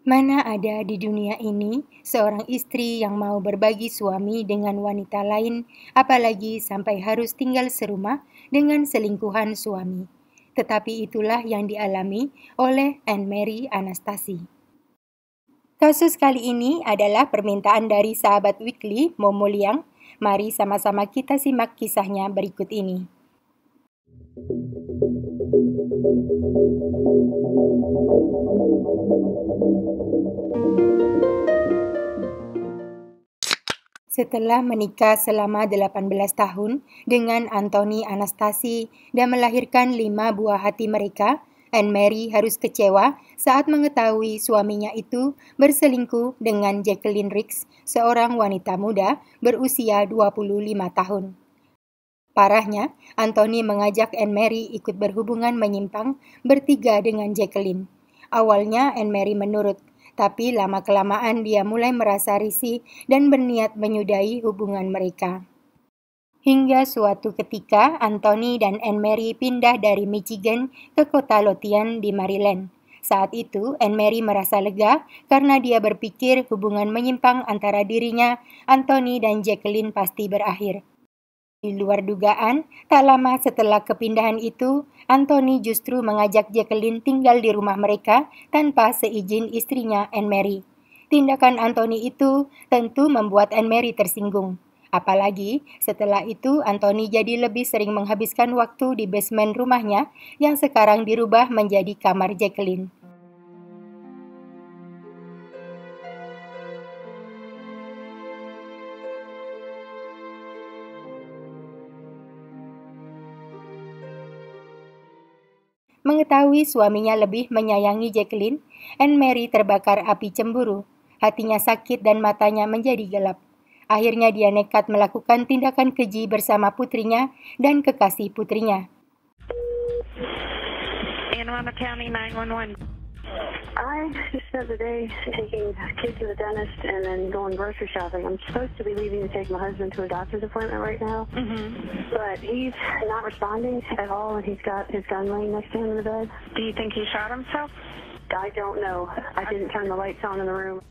Mana ada di dunia ini seorang istri yang mau berbagi suami dengan wanita lain, apalagi sampai harus tinggal serumah dengan selingkuhan suami. Tetapi itulah yang dialami oleh Anne Mary Anastasi. Kasus kali ini adalah permintaan dari sahabat Weekly, Momo Liang. Mari sama-sama kita simak kisahnya berikut ini. Setelah menikah selama 18 tahun dengan Anthony Anastasi dan melahirkan 5 buah hati mereka, Anne Mary harus kecewa saat mengetahui suaminya itu berselingkuh dengan Jacqueline Rix, seorang wanita muda berusia 25 tahun. Parahnya, Anthony mengajak Anne Mary ikut berhubungan menyimpang bertiga dengan Jacqueline. Awalnya Anne Mary menurut, tapi lama-kelamaan dia mulai merasa risih dan berniat menyudahi hubungan mereka. Hingga suatu ketika, Anthony dan Anne Mary pindah dari Michigan ke kota Lothian di Maryland. Saat itu, Anne Mary merasa lega karena dia berpikir hubungan menyimpang antara dirinya, Anthony dan Jacqueline pasti berakhir. Di luar dugaan, tak lama setelah kepindahan itu, Anthony justru mengajak Jacqueline tinggal di rumah mereka tanpa seizin istrinya Anne Mary. Tindakan Anthony itu tentu membuat Anne Mary tersinggung. Apalagi setelah itu Anthony jadi lebih sering menghabiskan waktu di basement rumahnya yang sekarang dirubah menjadi kamar Jacqueline. Mengetahui suaminya lebih menyayangi Jacqueline, Anne Mary terbakar api cemburu. Hatinya sakit dan matanya menjadi gelap. Akhirnya dia nekat melakukan tindakan keji bersama putrinya dan kekasih putrinya. Anne Arundel County 911. I just spent the day taking kids to the dentist and then going grocery shopping. I'm supposed to be leaving to take my husband to a doctor's appointment right now, but he's not responding at all, and he's got his gun laying next to him in the bed. Do you think he shot himself? I don't know. I didn't turn the lights on in the room.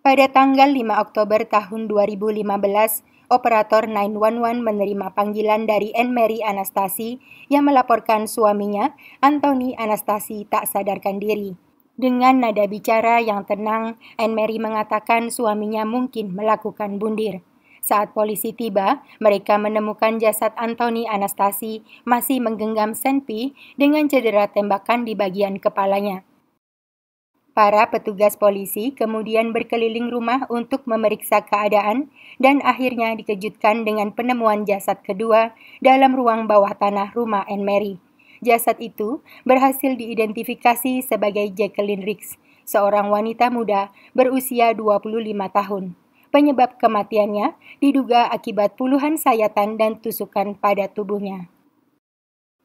Pada tanggal 5 Oktober tahun 2015, operator 911 menerima panggilan dari Anne Mary Anastasi yang melaporkan suaminya, Anthony Anastasi, tak sadarkan diri. Dengan nada bicara yang tenang, Anne Mary mengatakan suaminya mungkin melakukan bundir. Saat polisi tiba, mereka menemukan jasad Anthony Anastasi masih menggenggam senpi dengan cedera tembakan di bagian kepalanya. Para petugas polisi kemudian berkeliling rumah untuk memeriksa keadaan dan akhirnya dikejutkan dengan penemuan jasad kedua dalam ruang bawah tanah rumah Anne Mary. Jasad itu berhasil diidentifikasi sebagai Jacqueline Rix, seorang wanita muda berusia 25 tahun. Penyebab kematiannya diduga akibat puluhan sayatan dan tusukan pada tubuhnya.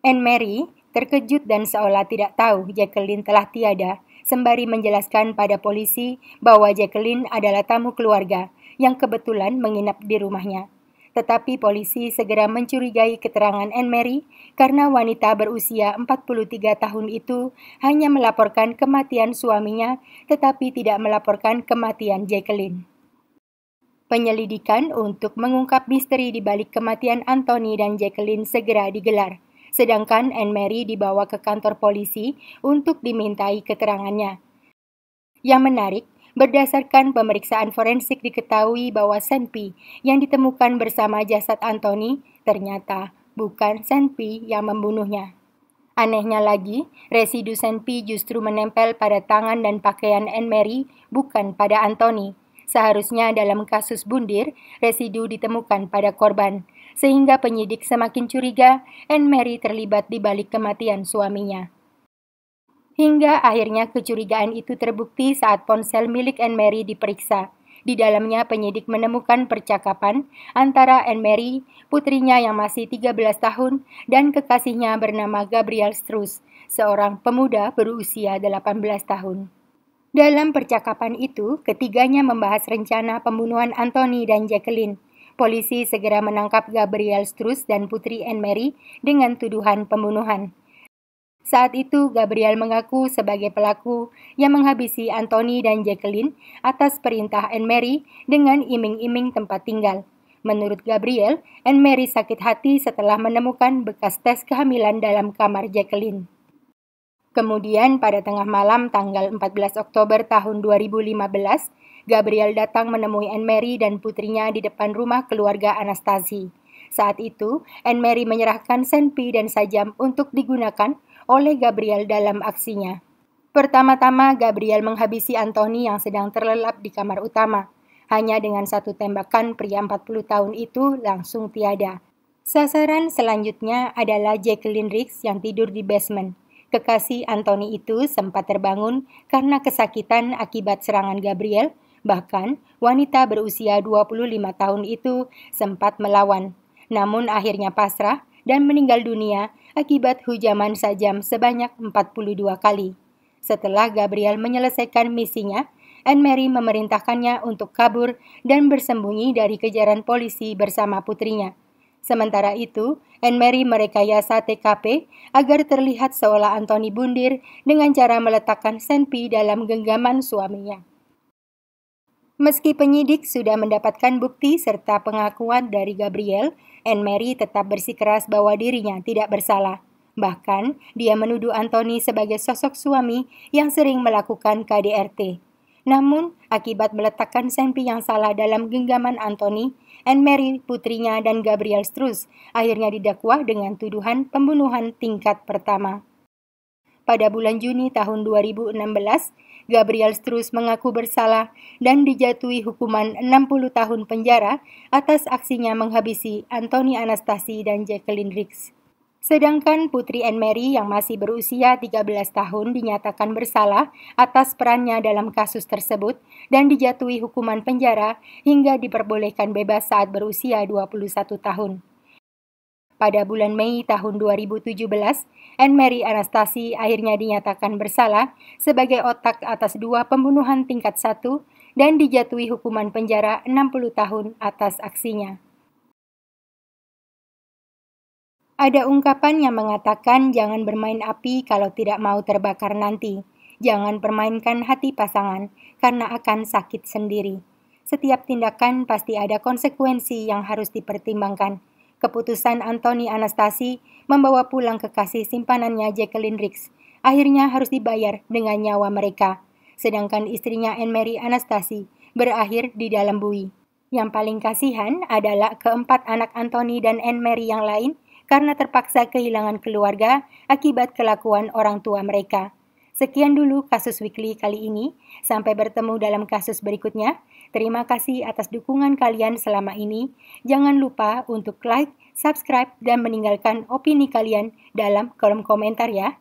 Anne Mary terkejut dan seolah tidak tahu Jacqueline telah tiada, sembari menjelaskan pada polisi bahwa Jacqueline adalah tamu keluarga yang kebetulan menginap di rumahnya. Tetapi polisi segera mencurigai keterangan Anne Mary karena wanita berusia 43 tahun itu hanya melaporkan kematian suaminya tetapi tidak melaporkan kematian Jacqueline. Penyelidikan untuk mengungkap misteri di balik kematian Anthony dan Jacqueline segera digelar, sedangkan Anne Mary dibawa ke kantor polisi untuk dimintai keterangannya. Yang menarik, berdasarkan pemeriksaan forensik diketahui bahwa senpi yang ditemukan bersama jasad Anthony ternyata bukan senpi yang membunuhnya. Anehnya lagi, residu senpi justru menempel pada tangan dan pakaian Anne Mary, bukan pada Anthony. Seharusnya dalam kasus bundir, residu ditemukan pada korban, sehingga penyidik semakin curiga Anne Mary terlibat di balik kematian suaminya. Hingga akhirnya kecurigaan itu terbukti saat ponsel milik Anne Mary diperiksa. Di dalamnya penyidik menemukan percakapan antara Anne Mary, putrinya yang masih 13 tahun, dan kekasihnya bernama Gabriel Strauss, seorang pemuda berusia 18 tahun. Dalam percakapan itu, ketiganya membahas rencana pembunuhan Anthony dan Jacqueline. Polisi segera menangkap Gabriel Strauss dan putri Anne Mary dengan tuduhan pembunuhan. Saat itu, Gabriel mengaku sebagai pelaku yang menghabisi Anthony dan Jacqueline atas perintah Anne Mary dengan iming-iming tempat tinggal. Menurut Gabriel, Anne Mary sakit hati setelah menemukan bekas tes kehamilan dalam kamar Jacqueline. Kemudian pada tengah malam tanggal 14 Oktober tahun 2015, Gabriel datang menemui Anne Mary dan putrinya di depan rumah keluarga Anastasi. Saat itu, Anne Mary menyerahkan senpi dan sajam untuk digunakan oleh Gabriel dalam aksinya. Pertama-tama, Gabriel menghabisi Anthony yang sedang terlelap di kamar utama. Hanya dengan satu tembakan, pria 40 tahun itu langsung tiada. Sasaran selanjutnya adalah Jacqueline Riggs yang tidur di basement. Kekasih Anthony itu sempat terbangun karena kesakitan akibat serangan Gabriel. Bahkan, wanita berusia 25 tahun itu sempat melawan. Namun akhirnya pasrah dan meninggal dunia akibat hujaman sajam sebanyak 42 kali. Setelah Gabriel menyelesaikan misinya, Anne Mary memerintahkannya untuk kabur dan bersembunyi dari kejaran polisi bersama putrinya. Sementara itu, Anne Mary merekayasa TKP agar terlihat seolah Anthony bundir dengan cara meletakkan senpi dalam genggaman suaminya. Meski penyidik sudah mendapatkan bukti serta pengakuan dari Gabriel, Anne Mary tetap bersikeras bahwa dirinya tidak bersalah. Bahkan, dia menuduh Anthony sebagai sosok suami yang sering melakukan KDRT. Namun, akibat meletakkan senpi yang salah dalam genggaman Anthony, Anne Mary, putrinya, dan Gabriel Strus akhirnya didakwa dengan tuduhan pembunuhan tingkat pertama. Pada bulan Juni tahun 2016, Gabriel Strus mengaku bersalah dan dijatuhi hukuman 60 tahun penjara atas aksinya menghabisi Anthony Anastasi dan Jacqueline Riggs. Sedangkan putri Anne Mary yang masih berusia 13 tahun dinyatakan bersalah atas perannya dalam kasus tersebut dan dijatuhi hukuman penjara hingga diperbolehkan bebas saat berusia 21 tahun. Pada bulan Mei tahun 2017, Anne Mary Anastasi akhirnya dinyatakan bersalah sebagai otak atas 2 pembunuhan tingkat 1 dan dijatuhi hukuman penjara 60 tahun atas aksinya. Ada ungkapan yang mengatakan jangan bermain api kalau tidak mau terbakar nanti. Jangan permainkan hati pasangan karena akan sakit sendiri. Setiap tindakan pasti ada konsekuensi yang harus dipertimbangkan. Keputusan Anthony Anastasi membawa pulang kekasih simpanannya Jacqueline Riggs akhirnya harus dibayar dengan nyawa mereka. Sedangkan istrinya Anne Mary Anastasi berakhir di dalam bui. Yang paling kasihan adalah keempat anak Anthony dan Anne Mary yang lain karena terpaksa kehilangan keluarga akibat kelakuan orang tua mereka. Sekian dulu kasus Weekly kali ini. Sampai bertemu dalam kasus berikutnya. Terima kasih atas dukungan kalian selama ini. Jangan lupa untuk like, subscribe, dan meninggalkan opini kalian dalam kolom komentar ya.